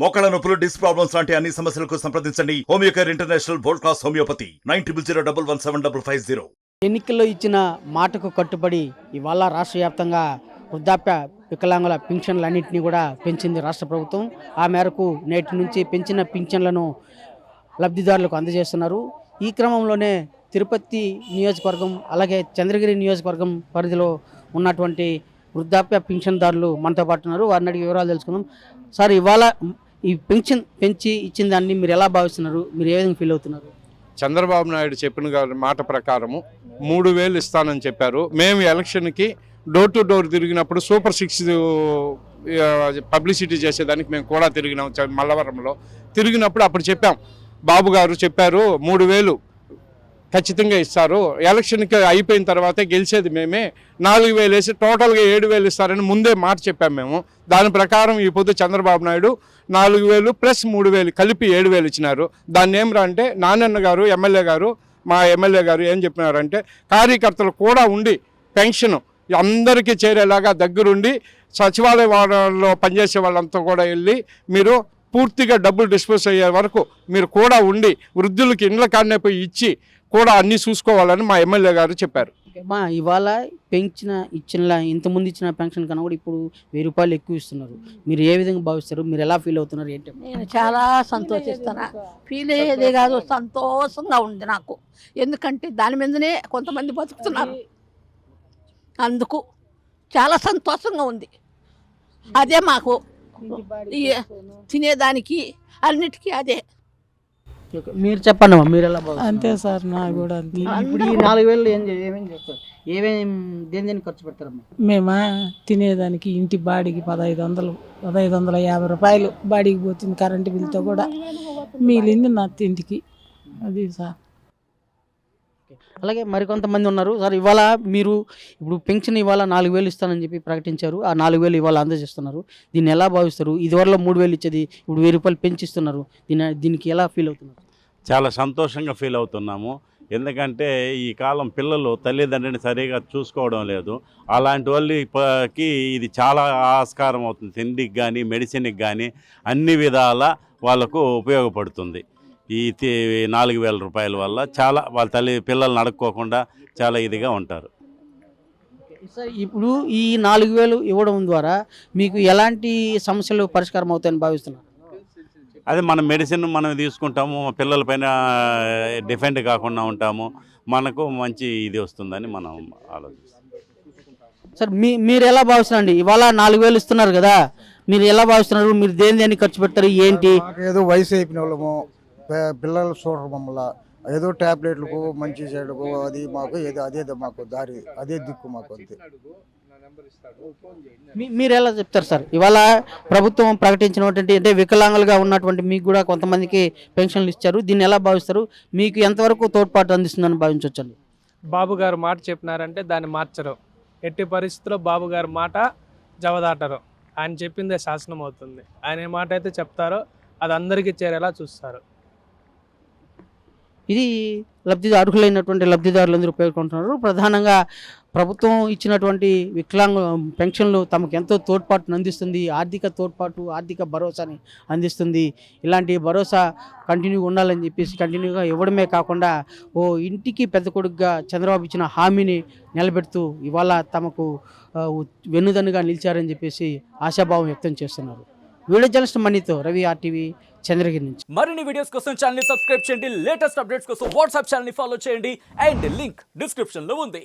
మోకాళ్ళ నొప్పులు, disc problems లాంటి అన్ని సమస్యలకు సంప్రదించండి Homeocare international world class homeopathy 9001171550. ఎన్నికల్లో ఇచ్చిన మాటకు కట్టుబడి ఇవాళ రాష్ట్ర వ్యాప్తంగా వృద్ధాప్య వికలాంగుల పింఛన్లన్నింటినీ కూడా పెంచింది రాష్ట్ర ప్రభుత్వం. ఆ మేరకు నేటి నుంచి పెంచిన పింఛన్లను లబ్ధిదారులకు అందజేస్తున్నారు. ఈ క్రమంలోనే తిరుపతి నియోజకవర్గం అలాగే చంద్రగిరి నియోజకవర్గం పరిధిలో ఉన్నటువంటి వృద్ధాప్య పింఛన్దారులు మనతో పాటు ఉన్నారు. వారిని అడిగి వివరాలు తెలుసుకుందాం. సార్, ఇవాళ ఈ పెన్షన్ పెంచి ఇచ్చిన దాన్ని మీరు ఎలా భావిస్తున్నారు? మీరు ఏ విధంగా ఫీల్ అవుతున్నారు? చంద్రబాబు నాయుడు చెప్పిన మాట ప్రకారము 3,000 ఇస్తానని చెప్పారు. మేము ఎలక్షన్కి డోర్ టు డోర్ తిరిగినప్పుడు సూపర్ 6 పబ్లిసిటీ చేసేదానికి మేము కూడా తిరిగినాం. మల్లవరంలో తిరిగినప్పుడు అప్పుడు చెప్పాం, బాబు గారు చెప్పారు 3,000 ఖచ్చితంగా ఇస్తారు, ఎలక్షన్కి అయిపోయిన తర్వాతే గెలిచేది మేమే, 4,000 వేసి టోటల్గా 7,000 ఇస్తారని ముందే మాట చెప్పాం మేము. దాని ప్రకారం ఈ పొద్దు చంద్రబాబు నాయుడు 4,000 ప్లస్ 3,000 కలిపి 7,000 ఇచ్చినారు. దాన్ని ఏమరా అంటే నాన్నన్న గారు మా ఎమ్మెల్యే గారు ఏం చెప్పినారంటే, కార్యకర్తలు కూడా ఉండి పెన్షన్ అందరికీ చేరేలాగా దగ్గరుండి సచివాలయ వారంలో పనిచేసే వాళ్ళంతా కూడా వెళ్ళి మీరు పూర్తిగా డబ్బులు డిస్పోజ్ అయ్యే వరకు మీరు కూడా ఉండి వృద్ధులకి ఇండ్ల కాడనే పోయి ఇచ్చి కూడా అన్నీ చూసుకోవాలని మా ఎమ్మెల్యే గారు చెప్పారు. ఇవాళ ఇచ్చిన ఇంతకుముందు ఇచ్చిన పెన్షన్ కన్నా కూడా ఇప్పుడు 1,000 రూపాయలు ఎక్కువ ఇస్తున్నారు. మీరు ఏ విధంగా భావిస్తారు? మీరు ఎలా ఫీల్ అవుతున్నారు? ఏంటి? నేను చాలా సంతోషిస్తున్నా. ఫీల్ అయ్యేదే కాదు, సంతోషంగా ఉంది నాకు. ఎందుకంటే దాని మీదనే కొంతమంది బతుకుతున్నారు, అందుకు చాలా సంతోషంగా ఉంది. అదే మాకు తినేదానికి అన్నిటికీ అదే. మీరు చెప్పండి అమ్మా, మీరు ఎలా భావిస్తారు? అంతే సార్, నాకు కూడా అంతే. ఇప్పుడు ఈ 4,000 ఏమేమి చేస్తారు? దేని ఖర్చు పెడతారమ్మా? మేమా తినేదానికి ఇంటి బాడీకి 1,550 రూపాయలు బాడీకి పోతుంది, కరెంటు బిల్లుతో కూడా మిగిలింది నా తిండికి. అది సార్. అలాగే మరికొంతమంది ఉన్నారు. సార్, ఇవాళ మీరు ఇప్పుడు పెన్షన్ ఇవాళ 4,000 ఇస్తానని చెప్పి ప్రకటించారు. ఆ 4,000 ఇవాళ అందజేస్తున్నారు. దీన్ని ఎలా భావిస్తారు? ఇదివరలో 3,000 ఇచ్చేది ఇప్పుడు 1,000 రూపాయలు పెంచిస్తున్నారు. దీనికి ఎలా ఫీల్ అవుతున్నారు? చాలా సంతోషంగా ఫీల్ అవుతున్నాము. ఎందుకంటే ఈ కాలం పిల్లలు తల్లిదండ్రుని సరిగా చూసుకోవడం లేదు. అలాంటి వాళ్ళకి ఇది చాలా ఆస్కారం అవుతుంది. తిండికి కానీ మెడిసిన్కి కానీ అన్ని విధాల వాళ్ళకు ఉపయోగపడుతుంది. ఈ 4,000 రూపాయల వల్ల చాలా వాళ్ళ పిల్లల్ని అడుక్కోకుండా చాలా ఇదిగా ఉంటారు. సార్, ఇప్పుడు ఈ 4,000 ఇవ్వడం ద్వారా మీకు ఎలాంటి సమస్యలు పరిష్కారం అవుతాయని భావిస్తున్నారు? అదే మన మెడిసిన్ మనం తీసుకుంటాము, పిల్లల పైన డిఫెండ్ కాకుండా ఉంటాము, మనకు మంచి ఇది వస్తుందని మనం ఆలోచిస్తాం. సార్, మీరు ఎలా భావిస్తున్నారండి? ఇవాళ 4,000 ఇస్తున్నారు కదా, మీరు ఎలా భావిస్తున్నారు? మీరు దేని ఖర్చు పెడతారు? ఏంటి? ఏదో వయసు అయిపోయిన వాళ్ళము, పిల్లలు చూడరు మమ్మల్ని, ఏదో ట్యాబ్లెట్లకు మంచి చేయడకు అది మాకు అదే మాకు దారి, అదే దిక్కు మాకు. అంతే. మీరు ఎలా చెప్తారు సార్? ఇవాళ ప్రభుత్వం ప్రకటించినటువంటి అంటే వికలాంగులుగా ఉన్నటువంటి మీకు కూడా కొంతమందికి పెన్షన్లు ఇచ్చారు. దీన్ని ఎలా భావిస్తారు? మీకు ఎంతవరకు తోడ్పాటు అందిస్తుందని భావించవచ్చండి? బాబు గారు మాట చెప్పినారంటే దాన్ని మార్చరు. ఎట్టి పరిస్థితుల్లో బాబు గారి మాట జవదాటరు. ఆయన చెప్పిందే శాసనం అవుతుంది. ఆయన ఏ మాట అయితే చెప్తారో అది అందరికీ చేరేలా చూస్తారు. ఇది అర్హులైనటువంటి లబ్ధిదారులందరూ పేర్కొంటున్నారు. ప్రధానంగా ప్రభుత్వం ఇచ్చినటువంటి వికలాంగ పెన్షన్లు తమకు ఎంతో తోడ్పాటును అందిస్తుంది, ఆర్థిక తోడ్పాటు, ఆర్థిక భరోసాని అందిస్తుంది. ఇలాంటి భరోసా కంటిన్యూగా ఉండాలని చెప్పేసి కంటిన్యూగా ఇవ్వడమే కాకుండా ఓ ఇంటికి పెద్ద కొడుకుగా చంద్రబాబు ఇచ్చిన హామీని నిలబెడుతూ ఇవాళ తమకు వెన్నుదన్నుగా నిలిచారని చెప్పేసి ఆశాభావం వ్యక్తం చేస్తున్నారు. వీడియో జర్నలిస్ట్ మనీతో రవి, RTV, చంద్రగిరి నుంచి. మరిన్ని వీడియోస్ కోసం ఛానల్ ని సబ్స్క్రైబ్ చేయండి. లేటెస్ట్ అప్డేట్స్ కోసం వాట్సాప్ ఛానల్ ని ఫాలో చేయండి. అండ్ లింక్ డిస్క్రిప్షన్ లో ఉంది.